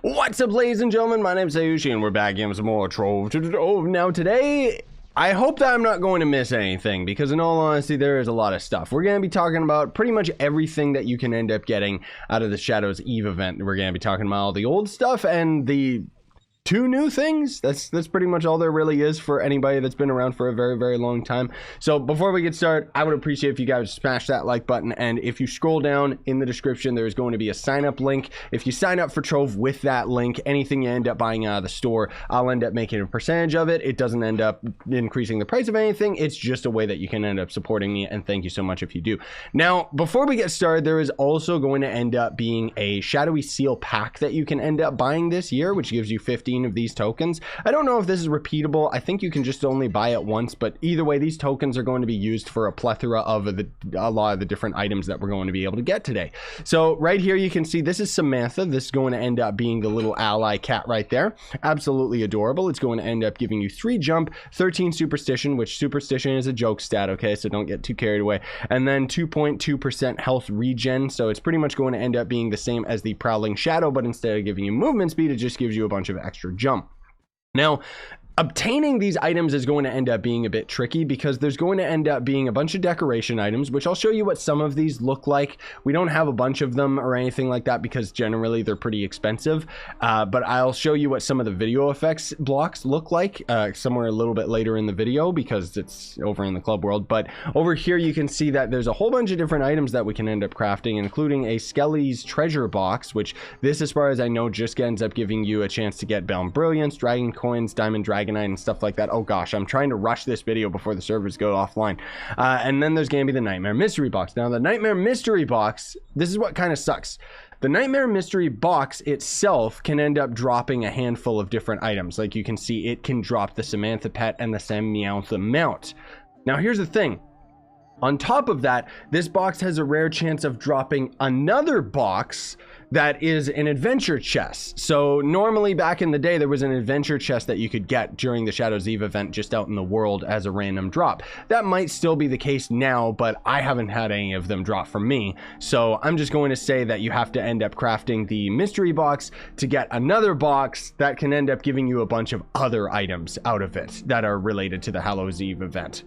What's up, ladies and gentlemen? My name's Scyushi, and we're back in with some more Trove. Now today, I hope that I'm not going to miss anything, because in all honesty, there is a lot of stuff. We're going to be talking about pretty much everything that you can end up getting out of the Shadows Eve event. We're going to be talking about all the old stuff and the two new things. That's pretty much all there really is for anybody that's been around for a very long time. So before we get started, I would appreciate if you guys smash that like button, and if you scroll down in the description, there's going to be a sign up link. If you sign up for Trove with that link, anything you end up buying out of the store, I'll end up making a percentage of it. It doesn't end up increasing the price of anything. It's just a way that you can end up supporting me, and thank you so much if you do. Now, before we get started, there is also going to end up being a shadowy seal pack that you can end up buying this year, which gives you 15 of these tokens. I don't know if this is repeatable. I think you can just only buy it once, but either way, these tokens are going to be used for a plethora of a lot of the different items that we're going to be able to get today. So right here you can see this is Samantha. This is going to end up being the little ally cat right there. Absolutely adorable. It's going to end up giving you 3 jump, 13 superstition, which superstition is a joke stat, okay, so don't get too carried away, and then 2.2% health regen. So it's pretty much going to end up being the same as the prowling shadow, but instead of giving you movement speed, it just gives you a bunch of extra jump. Now, obtaining these items is going to end up being a bit tricky, because there's going to end up being a bunch of decoration items, which I'll show you what some of these look like. We don't have a bunch of them or anything like that, because generally they're pretty expensive, but I'll show you what some of the video effects blocks look like somewhere a little bit later in the video, because it's over in the club world. But over here you can see that there's a whole bunch of different items that we can end up crafting, including a Skelly's treasure box, which this, as far as I know, just ends up giving you a chance to get Bound Brilliance, Dragon Coins, Diamond Dragonite, and stuff like that. Oh gosh, I'm trying to rush this video before the servers go offline. And then there's going to be the Nightmare Mystery Box. Now, the Nightmare Mystery Box, this is what kind of sucks. The Nightmare Mystery Box itself can end up dropping a handful of different items. Like you can see, it can drop the Samantha Pet and the Samantha Mount. Now, here's the thing. On top of that, this box has a rare chance of dropping another box that is an adventure chest. So normally back in the day, there was an adventure chest that you could get during the Shadows Eve event just out in the world as a random drop. That might still be the case now, but I haven't had any of them drop from me. So I'm just going to say that you have to end up crafting the mystery box to get another box that can end up giving you a bunch of other items out of it that are related to the Hallows Eve event.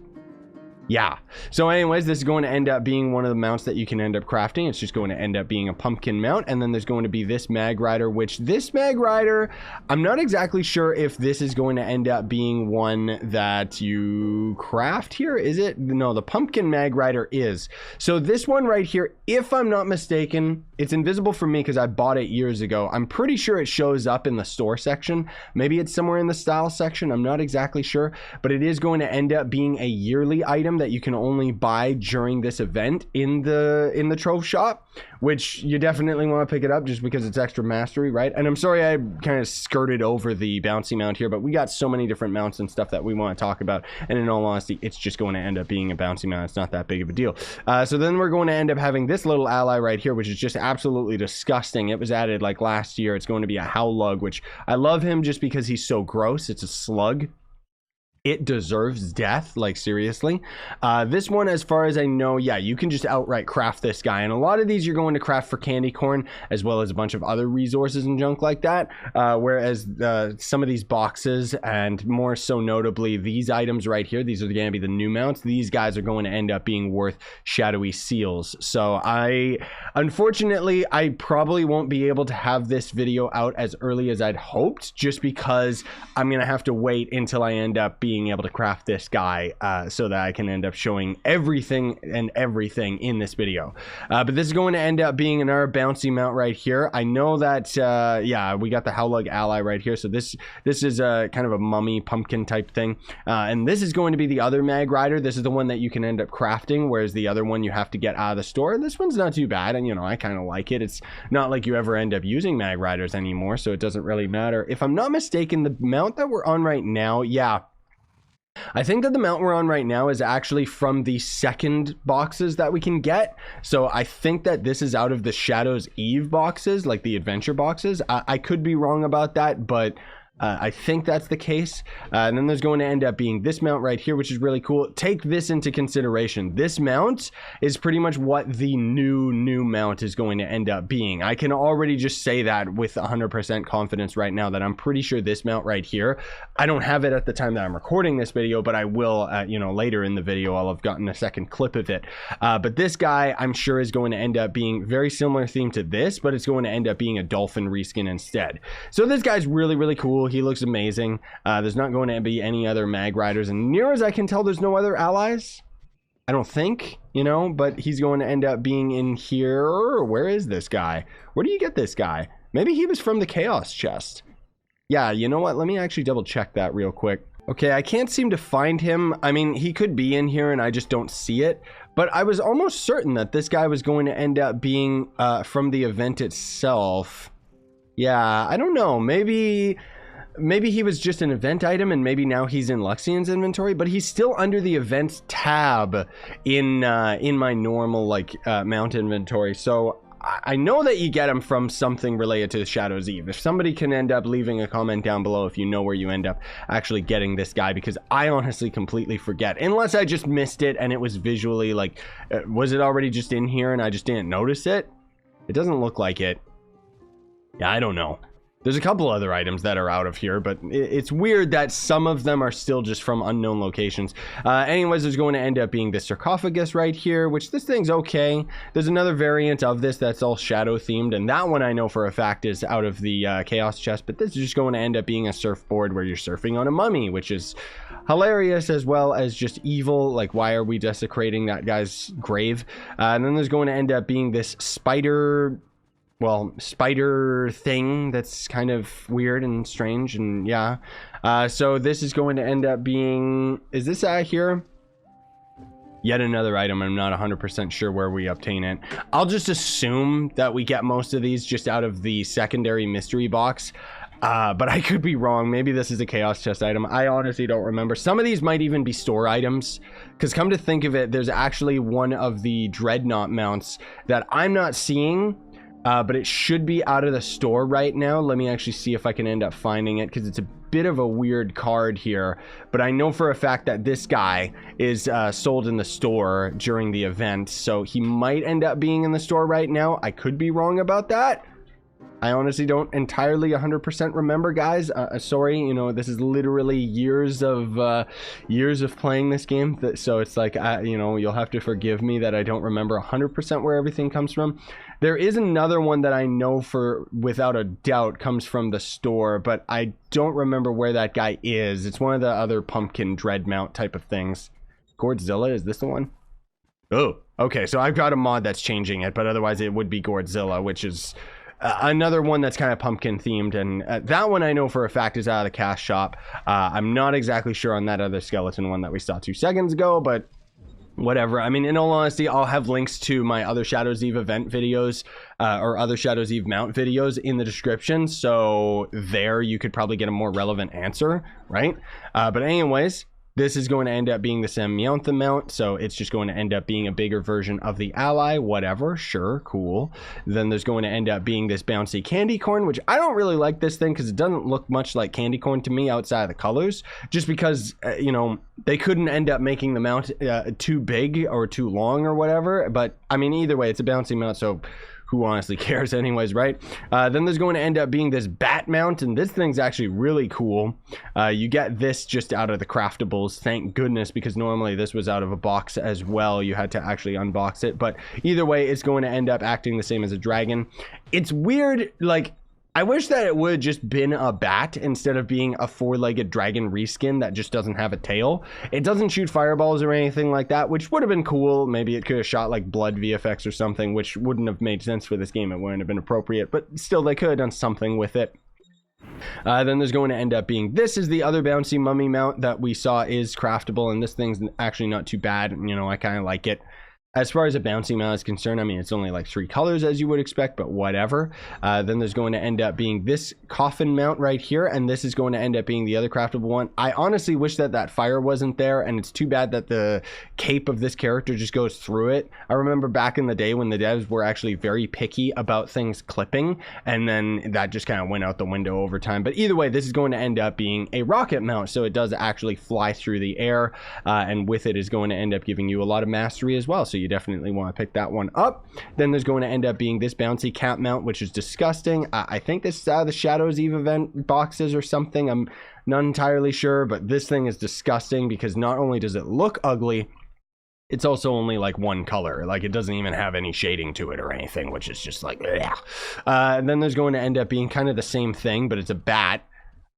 Yeah, so anyways, this is going to end up being one of the mounts that you can end up crafting. It's just going to end up being a pumpkin mount, and then there's going to be this mag rider, which this mag rider, I'm not exactly sure if this is going to end up being one that you craft here. Is it? No, the pumpkin mag rider is. So this one right here, if I'm not mistaken, it's invisible for me because I bought it years ago. I'm pretty sure it shows up in the store section. Maybe it's somewhere in the style section. I'm not exactly sure, but it is going to end up being a yearly item that you can only buy during this event in the Trove shop, which you definitely want to pick it up just because it's extra mastery, right? And I'm sorry I kind of skirted over the Bouncy mount here, but we got so many different mounts and stuff that we want to talk about, and in all honesty, it's just going to end up being a Bouncy mount. It's not that big of a deal. So then we're going to end up having this little ally right here, which is just absolutely disgusting. It was added like last year. It's going to be a Howlug, which I love him just because he's so gross. It's a slug. It deserves death, like seriously. This one, as far as I know, yeah, you can just outright craft this guy, and a lot of these you're going to craft for candy corn as well as a bunch of other resources and junk like that, whereas some of these boxes, and more so notably these items right here, these are going to be the new mounts. These guys are going to end up being worth shadowy seals. So unfortunately, I probably won't be able to have this video out as early as I'd hoped, just because I'm gonna have to wait until I end up being able to craft this guy so that I can end up showing everything in this video. But this is going to end up being another bouncy mount right here. I know that yeah, we got the Howlug ally right here, so this is a kind of a mummy pumpkin type thing, and this is going to be the other mag rider. This is the one that you can end up crafting, whereas the other one you have to get out of the store. This one's not too bad, and you know, I kind of like it. It's not like you ever end up using mag riders anymore, so it doesn't really matter. If I'm not mistaken, the mount that we're on right now, yeah, I think that the mount we're on right now is actually from the second boxes that we can get. So I think that this is out of the Shadows Eve boxes, like the adventure boxes. I could be wrong about that, but I think that's the case. And then there's going to end up being this mount right here, which is really cool. Take this into consideration. This mount is pretty much what the new mount is going to end up being. I can already just say that with 100% confidence right now that I'm pretty sure this mount right here, I don't have it at the time that I'm recording this video, but I will, you know, later in the video. I'll have gotten a second clip of it. But this guy, I'm sure, is going to end up being very similar theme to this, but it's going to end up being a dolphin reskin instead. So this guy's really cool. He looks amazing. There's not going to be any other mag riders, and near as I can tell, there's no other allies, I don't think, you know, but he's going to end up being in here. Where is this guy? Where do you get this guy? Maybe he was from the chaos chest. Yeah, you know what, let me actually double check that real quick. Okay, I can't seem to find him. I mean, he could be in here and I just don't see it, but I was almost certain that this guy was going to end up being from the event itself. Yeah, I don't know, maybe he was just an event item and maybe now he's in Luxian's inventory, but he's still under the events tab in my normal like mount inventory. So I know that you get him from something related to Shadow's Eve. If somebody can end up leaving a comment down below if you know where you end up actually getting this guy, because I honestly completely forget, unless I just missed it and it was visually like, was it already just in here and I just didn't notice it? It doesn't look like it. Yeah, I don't know. There's a couple other items that are out of here, but it's weird that some of them are still just from unknown locations. Anyways, there's going to end up being the sarcophagus right here, which this thing's okay. There's another variant of this that's all shadow themed, and that one I know for a fact is out of the chaos chest, but this is just going to end up being a surfboard where you're surfing on a mummy, which is hilarious as well as just evil. Like, why are we desecrating that guy's grave? And then there's going to end up being this spider thing that's kind of weird and strange, and yeah. So this is going to end up being, is this out here? Yet another item. I'm not 100% sure where we obtain it. I'll just assume that we get most of these just out of the secondary mystery box. But I could be wrong. Maybe this is a chaos chest item. I honestly don't remember. Some of these might even be store items, because come to think of it, there's actually one of the dreadnought mounts that I'm not seeing. But it should be out of the store right now. Let me actually see if I can end up finding it, because it's a bit of a weird card here. But I know for a fact that this guy is sold in the store during the event, so he might end up being in the store right now. I could be wrong about that. I honestly don't entirely 100% remember, guys. Sorry, you know, this is literally years of playing this game, so it's like, you know, you'll have to forgive me that I don't remember 100% where everything comes from. There is another one that I know for without a doubt comes from the store, but I don't remember where that guy is. It's one of the other pumpkin dread mount type of things. Gourdzilla, is this the one? Oh, okay, so I've got a mod that's changing it, but otherwise it would be Gourdzilla, which is another one that's kind of pumpkin themed, and that one I know for a fact is out of the cash shop. I'm not exactly sure on that other skeleton one that we saw 2 seconds ago, but whatever. I mean, in all honesty, I'll have links to my other Shadow's Eve event videos or other Shadow's Eve mount videos in the description, so there you could probably get a more relevant answer, right? But anyways, this is going to end up being the Samantha mount, so it's just going to end up being a bigger version of the ally, whatever, sure, cool. Then there's going to end up being this bouncy candy corn, which I don't really like this thing because it doesn't look much like candy corn to me outside of the colors, just because, you know, they couldn't end up making the mount too big or too long or whatever, but I mean, either way, it's a bouncy mount, so who honestly cares anyways, right? Then there's going to end up being this bat mount, and this thing's actually really cool. You get this just out of the craftables, thank goodness, because normally this was out of a box as well. You had to actually unbox it, but either way, it's going to end up acting the same as a dragon. It's weird, like, I wish that it would have just been a bat instead of being a 4-legged dragon reskin that just doesn't have a tail. It doesn't shoot fireballs or anything like that, which would have been cool. Maybe it could have shot like blood VFX or something, which wouldn't have made sense for this game. It wouldn't have been appropriate, but still they could have done something with it. Then there's going to end up being, this is the other bouncy mummy mount that we saw is craftable, and this thing's actually not too bad. You know, I kind of like it. As far as a bouncy mount is concerned, I mean, it's only like 3 colors as you would expect, but whatever. Then there's going to end up being this coffin mount right here, and this is going to end up being the other craftable one. I honestly wish that that fire wasn't there, and it's too bad that the cape of this character just goes through it. I remember back in the day when the devs were actually very picky about things clipping, and then that just kind of went out the window over time. But either way, this is going to end up being a rocket mount, so it does actually fly through the air, and with it is going to end up giving you a lot of mastery as well, so you definitely want to pick that one up. Then there's going to end up being this bouncy cap mount, which is disgusting. I think this is the Shadows Eve event boxes or something. I'm not entirely sure, but this thing is disgusting because not only does it look ugly, it's also only like 1 color. Like, it doesn't even have any shading to it or anything, which is just like, and then there's going to end up being kind of the same thing, but it's a bat.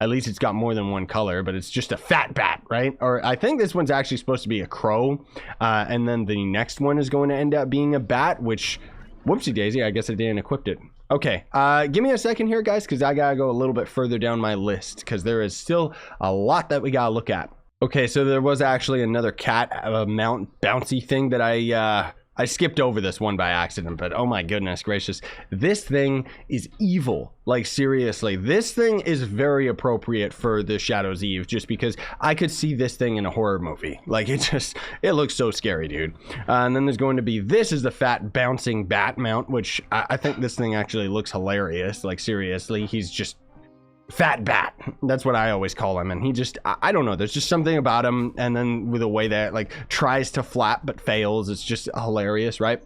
At least it's got more than 1 color, but it's just a fat bat, right? Or I think this one's actually supposed to be a crow. And then the next one is going to end up being a bat, which, whoopsie daisy, I guess I didn't equip it. Okay, give me a second here, guys, because I gotta go a little bit further down my list, because there is still a lot that we gotta look at. Okay, so there was actually another cat mount bouncy thing that I skipped over this one by accident, but oh my goodness gracious, this thing is evil. Like, seriously, this thing is very appropriate for the Shadows Eve, just because I could see this thing in a horror movie. Like, it looks so scary, dude. And then there's going to be, this is the fat bouncing bat mount, which I think this thing actually looks hilarious. Like, seriously, he's just fat bat. That's what I always call him. And he just, I don't know, there's just something about him. And then with the way that like tries to flap but fails, it's just hilarious, right?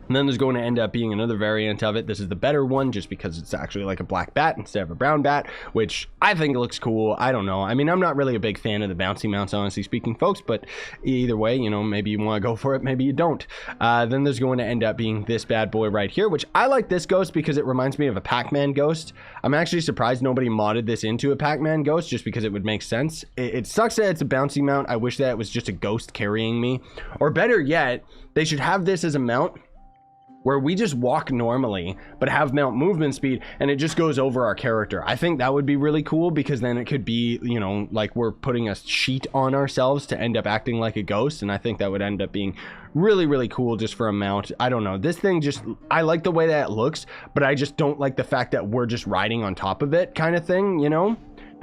And then there's going to end up being another variant of it. This is the better one just because it's actually like a black bat instead of a brown bat, which I think looks cool. I don't know. I mean, I'm not really a big fan of the bouncy mounts, honestly speaking, folks, but either way, you know, maybe you want to go for it, maybe you don't. Then there's going to end up being this bad boy right here, which I like this ghost because it reminds me of a Pac-Man ghost. I'm actually surprised nobody modded this into a Pac-Man ghost just because it would make sense. It sucks that it's a bouncy mount. I wish that it was just a ghost carrying me. Or better yet, they should have this as a mount where we just walk normally, but have mount movement speed, and it just goes over our character. I think that would be really cool, because then it could be, you know, like we're putting a sheet on ourselves to end up acting like a ghost, and I think that would end up being really, really cool just for a mount. I don't know. This thing just, I like the way that it looks, but I just don't like the fact that we're just riding on top of it kind of thing, you know?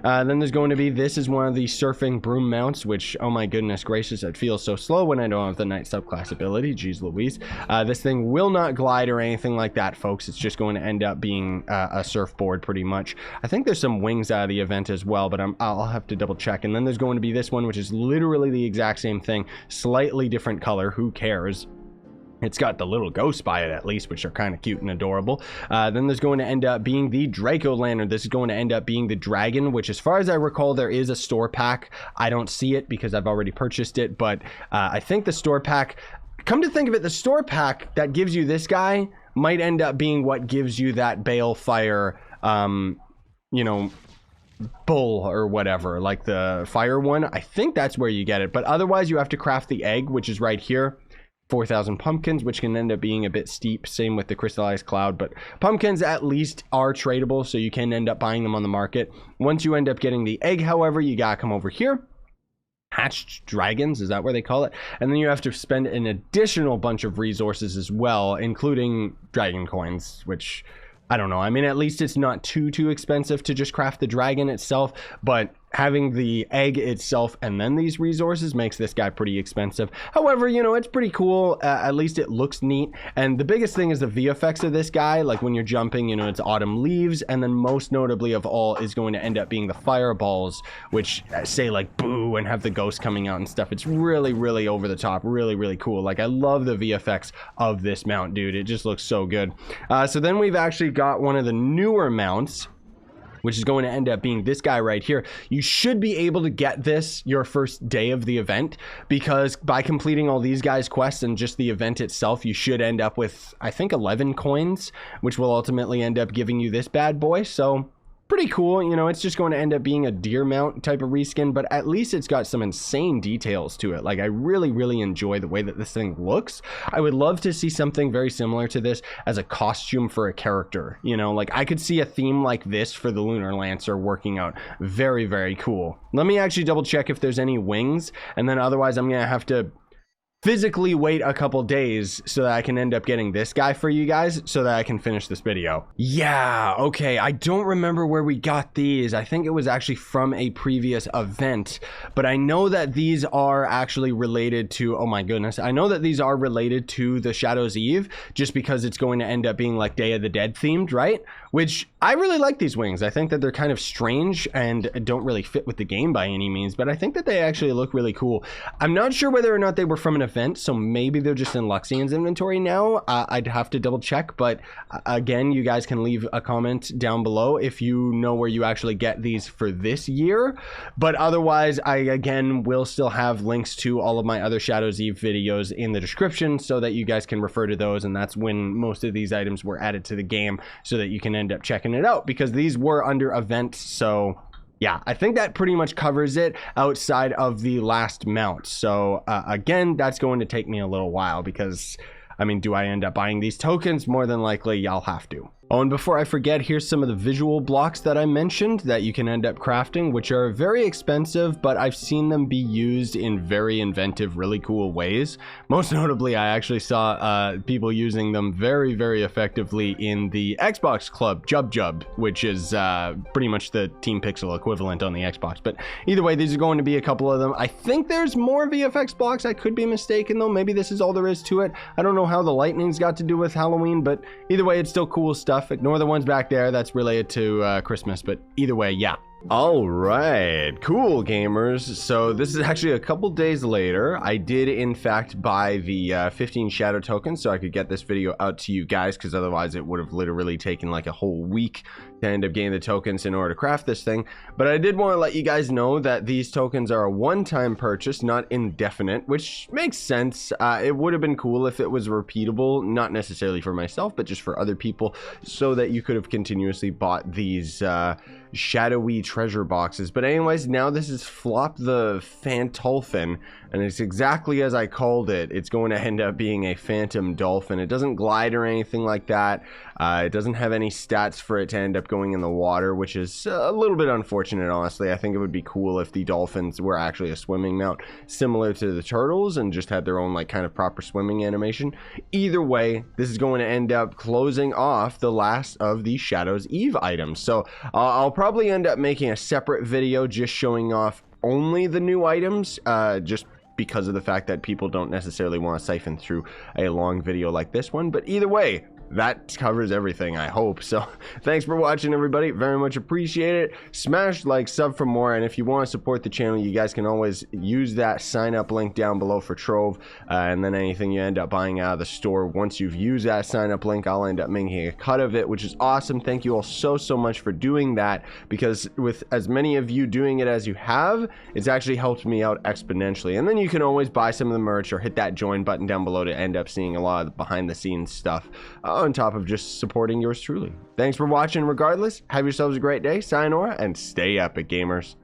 Then there's going to be, this is one of the surfing broom mounts, which, oh my goodness gracious, it feels so slow when I don't have the night subclass ability. Jeez Louise. This thing will not glide or anything like that, folks. It's just going to end up being a surfboard pretty much. I think there's some wings out of the event as well, but I'll have to double check. And then there's going to be this one, which is literally the exact same thing, slightly different color. Who cares? It's got the little ghosts by it, at least, which are kind of cute and adorable. Then there's going to end up being the Draco Lantern. This is going to end up being the dragon, which, as far as I recall, there is a store pack. I don't see it because I've already purchased it, but I think the store pack, come to think of it, the store pack that gives you this guy might end up being what gives you that Balefire, you know, bull or whatever, like the fire one. I think that's where you get it, but otherwise you have to craft the egg, which is right here. 4,000 pumpkins, which can end up being a bit steep. Same with the crystallized cloud, but pumpkins at least are tradable, so you can end up buying them on the market. Once you end up getting the egg, however, you gotta come over here. Hatched dragons, is that where they call it? And then you have to spend an additional bunch of resources as well, including dragon coins, which I don't know. I mean, at least it's not too expensive to just craft the dragon itself, but having the egg itself and then these resources makes this guy pretty expensive. However, you know, it's pretty cool. At least it looks neat. And the biggest thing is the VFX of this guy. Like when you're jumping, you know, it's autumn leaves. And then most notably of all is going to end up being the fireballs, which say like boo and have the ghost coming out and stuff. It's really, really over the top. Really, really cool. Like I love the VFX of this mount, dude. It just looks so good. So then we've actually got one of the newer mounts, which is going to end up being this guy right here. You should be able to get this your first day of the event, because by completing all these guys' quests and just the event itself, you should end up with, I think, 11 coins, which will ultimately end up giving you this bad boy. So pretty cool. You know, it's just going to end up being a deer mount type of reskin, but at least it's got some insane details to it. Like I really enjoy the way that this thing looks. I would love to see something very similar to this as a costume for a character. You know, like I could see a theme like this for the Lunar Lancer working out very cool. Let me actually double check if there's any wings, and then otherwise I'm gonna have to physically wait a couple days so that I can end up getting this guy for you guys so that I can finish this video. Yeah, okay, I don't remember where we got these. I think it was actually from a previous event, but I know that these are actually related to, oh my goodness, I know that these are related to the Shadow's Eve, just because it's going to end up being like Day of the Dead themed, right? Which I really like these wings. I think that they're kind of strange and don't really fit with the game by any means, but I think that they actually look really cool. I'm not sure whether or not they were from an event, so maybe they're just in Luxian's inventory now. I'd have to double check, but again, you guys can leave a comment down below if you know where you actually get these for this year. But otherwise, I again will still have links to all of my other Shadow's Eve videos in the description so that you guys can refer to those, and that's when most of these items were added to the game so that you can end up checking it out, because these were under events. So yeah, I think that pretty much covers it outside of the last mount. So again, that's going to take me a little while because, I mean, do I end up buying these tokens? More than likely, I'll have to. Oh, and before I forget, here's some of the visual blocks that I mentioned that you can end up crafting, which are very expensive, but I've seen them be used in very inventive, really cool ways. Most notably, I actually saw people using them very, very effectively in the Xbox Club Jub, which is pretty much the Team Pixel equivalent on the Xbox. But either way, these are going to be a couple of them. I think there's more VFX blocks. I could be mistaken, though. Maybe this is all there is to it. I don't know how the lightning's got to do with Halloween, but either way, it's still cool stuff. Ignore the ones back there, that's related to Christmas, but either way, yeah. All right, cool gamers. So this is actually a couple days later. I did in fact buy the 15 shadow tokens so I could get this video out to you guys, because otherwise it would have literally taken like a whole week to end up getting the tokens in order to craft this thing. But I did want to let you guys know that these tokens are a one-time purchase, not indefinite, which makes sense. It would have been cool if it was repeatable, not necessarily for myself, but just for other people, so that you could have continuously bought these shadowy treasure boxes. But anyways, now this is Flop the Fantolphin, and it's exactly as I called it. It's going to end up being a phantom dolphin. It doesn't glide or anything like that. It doesn't have any stats for it to end up going in the water, which is a little bit unfortunate, honestly. I think it would be cool if the dolphins were actually a swimming mount, similar to the turtles, and just had their own like kind of proper swimming animation. Either way, this is going to end up closing off the last of the Shadow's Eve items. So I'll probably end up making a separate video just showing off only the new items, just because of the fact that people don't necessarily want to siphon through a long video like this one. But either way, that covers everything, I hope. So thanks for watching, everybody. Very much appreciate it. Smash like, sub for more, and if you want to support the channel, you guys can always use that sign up link down below for Trove, and then anything you end up buying out of the store, once you've used that sign up link, I'll end up making a cut of it, which is awesome. Thank you all so much for doing that, because with as many of you doing it as you have, it's actually helped me out exponentially. And then you can always buy some of the merch or hit that join button down below to end up seeing a lot of the behind the scenes stuff, on top of just supporting yours truly. Thanks for watching regardless. Have yourselves a great day. Sayonara, and stay epic, gamers.